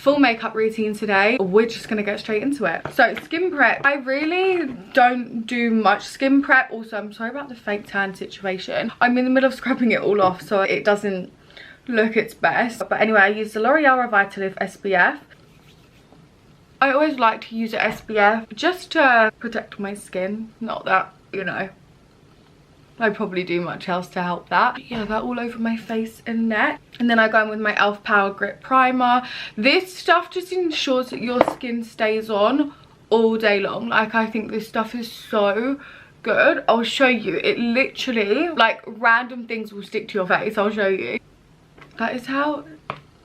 full makeup routine today. We're just gonna get straight into it. So skin prep, I really don't do much skin prep. Also, I'm sorry about the fake tan situation. I'm in the middle of scrubbing it all off so it doesn't look its best. But anyway, I use the L'Oréal Revitalift SPF. I always like to use an SPF just to protect my skin. Not that, you know, I probably do much else to help that. But yeah, that all over my face and neck. And then I go in with my e.l.f. Power Grip Primer. This stuff just ensures that your skin stays on all day long. Like, I think this stuff is so good. I'll show you. It literally, like, random things will stick to your face. I'll show you. That is how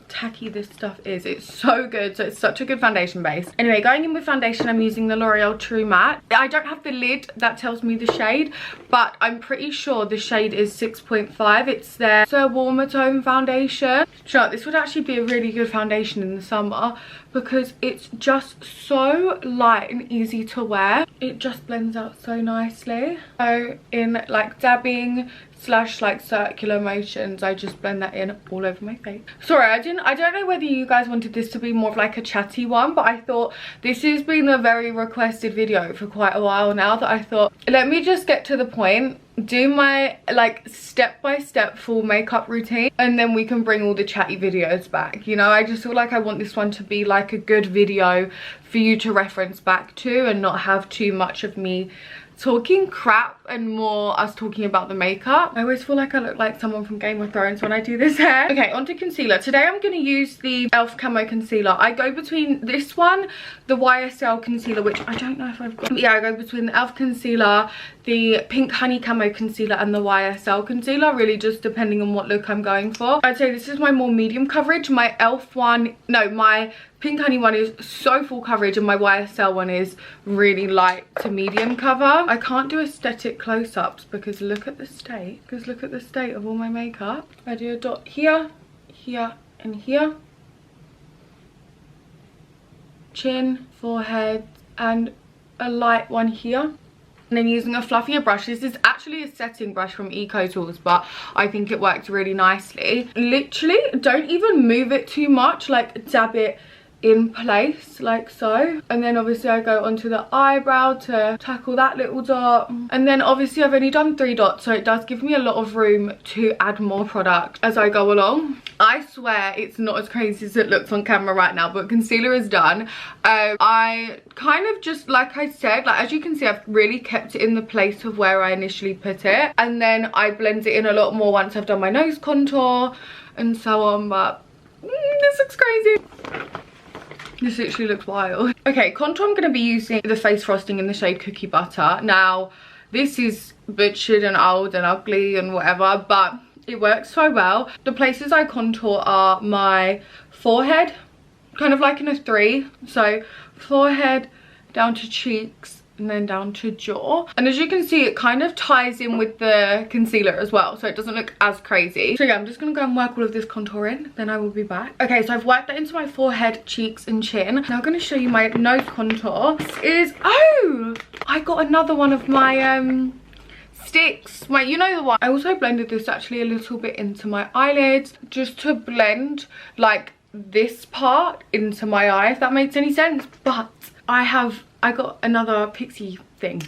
tacky this stuff is. It's so good. So it's such a good foundation base. Anyway, going in with foundation, I'm using the L'Oreal True Matte. I don't have the lid that tells me the shade, but I'm pretty sure the shade is 6.5. It's their warmer tone foundation. Sure, this would actually be a really good foundation in the summer because it's just so light and easy to wear. It just blends out so nicely. So in like dabbing / like circular motions, I just blend that in all over my face. Sorry, I don't know whether you guys wanted this to be more of like a chatty one, but I thought this has been a very requested video for quite a while now, that I thought, let me just get to the point, do my like step-by-step full makeup routine, and then we can bring all the chatty videos back. You know, I just feel like I want this one to be like a good video for you to reference back to and not have too much of me talking crap and more us talking about the makeup. I always feel like I look like someone from Game of Thrones when I do this hair. Okay, onto concealer. Today I'm going to use the e.l.f. Camo Concealer. I go between this one, the YSL Concealer, which I don't know if I've got. Yeah, I go between the e.l.f. Concealer, the Pink Honey Camo Concealer and the YSL Concealer, really just depending on what look I'm going for. I'd say this is my more medium coverage. My e.l.f. one, no, my Pink Honey one is so full coverage and my YSL one is really light to medium cover. I can't do aesthetic close-ups because look at the state. Because look at the state of all my makeup. I do a dot here, here and here. Chin, forehead and a light one here. And then using a fluffier brush. This is actually a setting brush from Eco Tools, but I think it worked really nicely. Literally, don't even move it too much. Like, dab it in place like so, and then obviously I go onto the eyebrow to tackle that little dot, and then obviously I've only done 3 dots, so it does give me a lot of room to add more product as I go along. I swear it's not as crazy as it looks on camera right now, but concealer is done. I kind of just, like I said, like as you can see, I've really kept it in the place of where I initially put it, and then I blend it in a lot more once I've done my nose contour and so on. But this looks crazy. This literally looks wild. Okay, contour, I'm going to be using the Face Frosting in the shade Cookie Butter. Now, this is butchered and old and ugly and whatever, but it works so well. The places I contour are my forehead, kind of like in a 3. So, forehead down to cheeks and then down to jaw. And as you can see, it kind of ties in with the concealer as well, so it doesn't look as crazy. So yeah, I'm just gonna go and work all of this contour in, then I will be back. Okay, so I've worked that into my forehead, cheeks and chin. Now I'm gonna show you my nose contour. This is, oh, I got another one of my sticks, you know the one. I also blended this actually a little bit into my eyelids, just to blend like this part into my eye, if that makes any sense. But I got another pixie thing.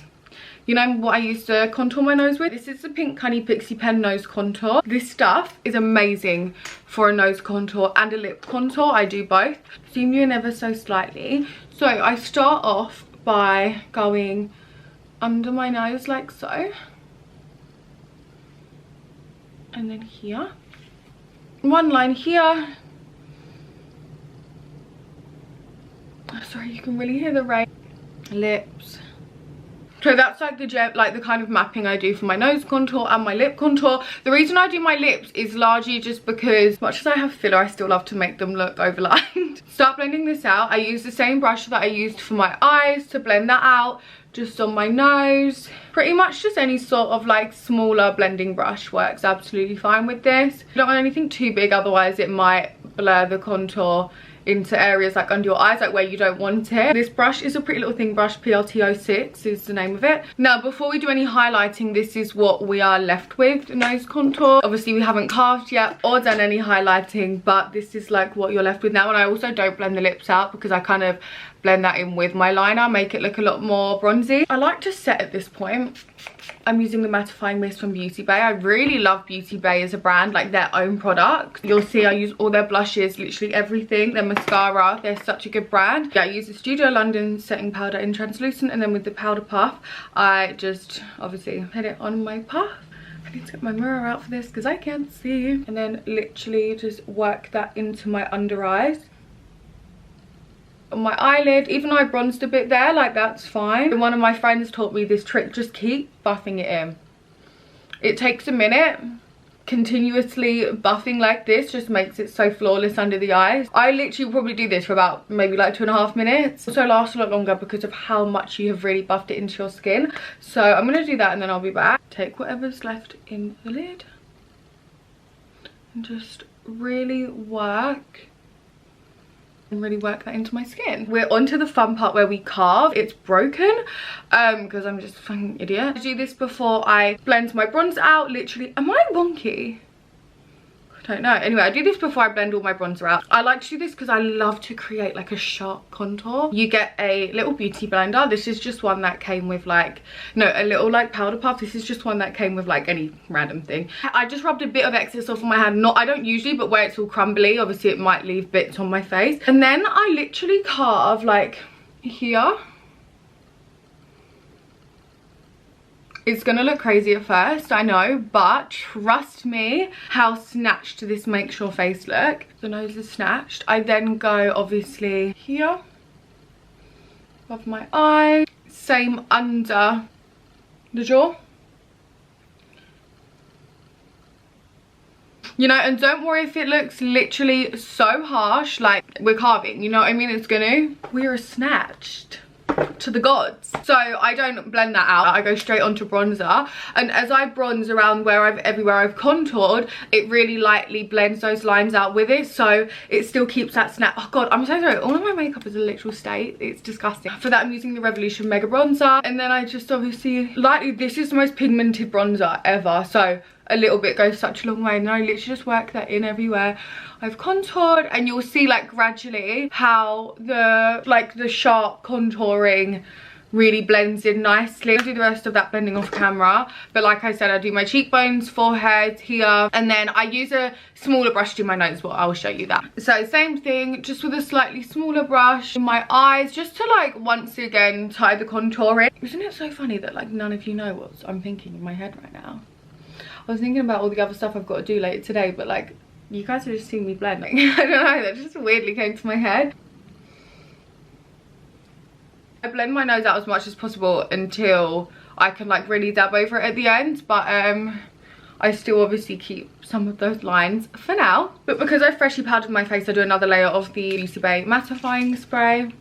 You know what I used to contour my nose with? This is the Pink Honey Pixie Pen Nose Contour. This stuff is amazing for a nose contour and a lip contour. I do both. Zoom you in ever so slightly. So I start off by going under my nose like so. And then here. One line here. Oh, sorry, you can really hear the rain. Lips. So that's like the kind of mapping I do for my nose contour and my lip contour. The reason I do my lips is largely just because, much as I have filler, I still love to make them look overlined. Start blending this out. I use the same brush that I used for my eyes to blend that out, just on my nose. Pretty much just any sort of like smaller blending brush works absolutely fine with this. You don't want anything too big, otherwise it might blur the contour into areas like under your eyes, like where you don't want it. This brush is a Pretty Little Thing brush, PLT06 is the name of it. Now before we do any highlighting, this is what we are left with, nose contour. Obviously we haven't carved yet or done any highlighting, but this is like what you're left with now. And I also don't blend the lips out because I kind of blend that in with my liner, make it look a lot more bronzy. I like to set at this point. I'm using the mattifying mist from Beauty Bay. I really love Beauty Bay as a brand, like their own product. You'll see I use all their blushes, literally everything. Their mascara, they're such a good brand. Yeah, I use the Studio London setting powder in translucent, and then with the powder puff, I just obviously hit it on my puff. I need to get my mirror out for this because I can't see. And then literally just work that into my under eyes. On my eyelid, even though I bronzed a bit there, like that's fine. One of my friends taught me this trick, just keep buffing it in. It takes a minute. Continuously buffing like this just makes it so flawless under the eyes. I literally probably do this for about maybe like 2.5 minutes. Also lasts a lot longer because of how much you have really buffed it into your skin. So I'm gonna do that and then I'll be back. Take whatever's left in the lid and just really work that into my skin. We're onto the fun part where we carve. It's broken because I'm just a fucking idiot. I do this before I blend my bronzer out. Literally, am I wonky? I don't know. Anyway, I do this before I blend all my bronzer out. I like to do this because I love to create like a sharp contour. You get a little beauty blender. This is just one that came with like, no, a little like powder puff. This is just one that came with like any random thing. I just rubbed a bit of excess off on my hand. I don't usually, but where it's all crumbly, obviously it might leave bits on my face. And then I literally carve like here. It's gonna look crazy at first, I know, but trust me how snatched this makes your face look. The nose is snatched. I then go obviously here, above my eye, same under the jaw. You know, and don't worry if it looks literally so harsh, like we're carving, you know what I mean? It's gonna. We are snatched to the gods. So I don't blend that out. I go straight onto bronzer, and as I bronze around everywhere I've contoured, it really lightly blends those lines out with it, so it still keeps that snap. Oh god, I'm so sorry, all of my makeup is a literal state. It's disgusting. For that I'm using the Revolution Mega Bronzer, and then I just obviously lightly, this is the most pigmented bronzer ever, so a little bit goes such a long way. And I literally just work that in everywhere I've contoured, and you'll see like gradually how the sharp contouring really blends in nicely. I'll do the rest of that blending off camera, but like I said, I do my cheekbones, forehead, here, and then I use a smaller brush to do my nose. Well, I'll show you that. So same thing, just with a slightly smaller brush in my eyes, just to like once again tie the contour in. Isn't it so funny that like none of you know what I'm thinking in my head right now? I was thinking about all the other stuff I've got to do later today, but like you guys have just seen me blending. I don't know, that just weirdly came to my head. I blend my nose out as much as possible until I can like really dab over it at the end, but I still obviously keep some of those lines for now. But because I freshly powdered my face, I do another layer of the Beauty Bay mattifying spray.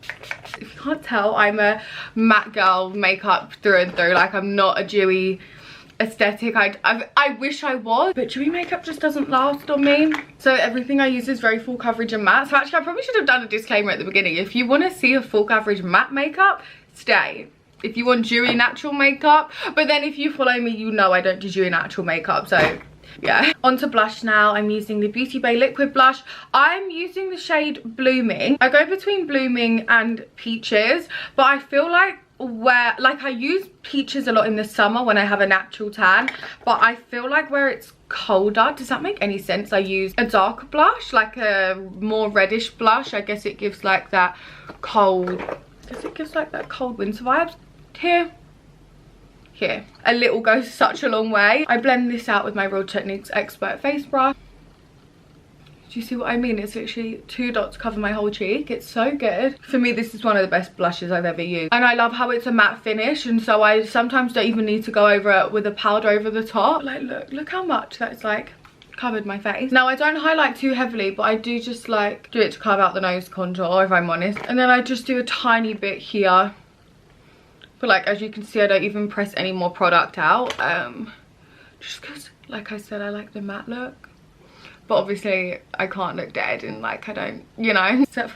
If you can't tell, I'm a matte girl, makeup through and through. Like I'm not a dewy aesthetic. I wish I was, but dewy makeup just doesn't last on me. So everything I use is very full coverage and matte. So actually I probably should have done a disclaimer at the beginning. If you want to see a full coverage matte makeup, stay. If you want dewy natural makeup, but then if you follow me, you know I don't do dewy natural makeup, so yeah. Onto blush now. I'm using the Beauty Bay liquid blush. I'm using the shade Blooming. I go between Blooming and Peaches, but I feel like I use Peaches a lot in the summer when I have a natural tan, but I feel like where it's colder, does that make any sense, I use a darker blush, like a more reddish blush. I guess it gives like that cold, winter vibes. Here a little goes such a long way. I blend this out with my Real Techniques Expert face brush. Do you see what I mean? It's literally 2 dots cover my whole cheek. It's so good. For me, this is one of the best blushes I've ever used. And I love how it's a matte finish, and so I sometimes don't even need to go over it with a powder over the top. Like, look how much that's like covered my face. Now, I don't highlight too heavily, but I do just like do it to carve out the nose contour, if I'm honest. And then I just do a tiny bit here. But like, as you can see, I don't even press any more product out. Just because, like I said, I like the matte look. but obviously I can't look dead and like I don't, you know. Set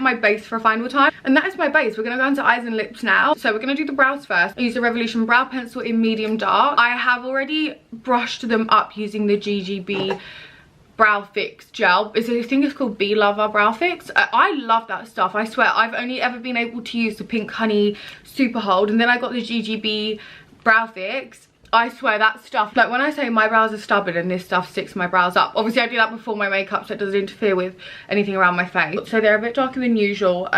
my base for a final time, and that is my base. We're gonna go into eyes and lips now. So we're gonna do the brows first. I use the Revolution brow pencil in medium dark. I have already brushed them up using the GGB brow fix gel. I think it's called Bee Lover brow fix. I love that stuff. I swear I've only ever been able to use the Pink Honey Super Hold, and then I got the GGB brow fix. I swear that stuff, like when I say my brows are stubborn and this stuff sticks my brows up, obviously I do that before my makeup so it doesn't interfere with anything around my face. So they're a bit darker than usual,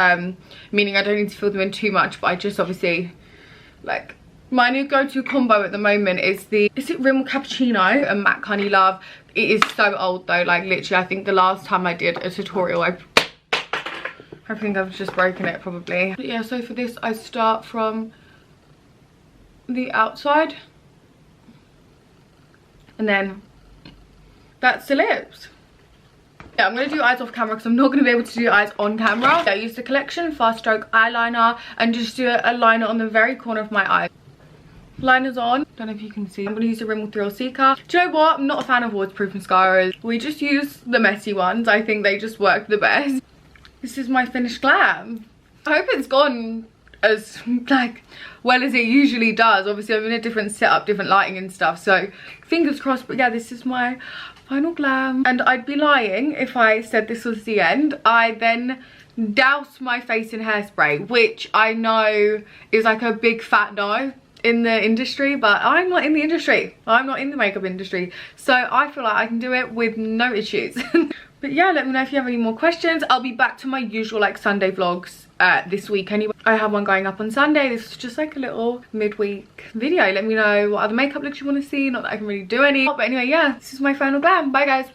meaning I don't need to fill them in too much, but I just obviously like, my new go-to combo at the moment is it Rimmel Cappuccino and Matte Honey Love. It is so old though, like literally I think the last time I did a tutorial I think I've just broken it probably. But yeah, so for this I start from the outside and then that's the lips. Yeah, I'm going to do eyes off camera because I'm not going to be able to do eyes on camera. I use the Collection Fast Stroke eyeliner and just do a liner on the very corner of my eye. Liner's on. Don't know if you can see. I'm going to use the Rimmel Thrill Seeker. Do you know what? I'm not a fan of waterproof mascaras. We just use the messy ones. I think they just work the best. This is my finished glam. I hope it's gone as like well as it usually does. Obviously I'm in a different setup, different lighting and stuff, so fingers crossed. But yeah, this is my final glam, and I'd be lying if I said this was the end. I then doused my face in hairspray, which I know is like a big fat no in the industry, but I'm not in the industry. I'm not in the makeup industry, so I feel like I can do it with no issues. But yeah, let me know if you have any more questions. I'll be back to my usual like Sunday vlogs this week anyway. I have one going up on Sunday. This is just like a little midweek video. Let me know what other makeup looks you want to see. Not that I can really do any, but anyway, yeah, this is my final glam. Bye guys.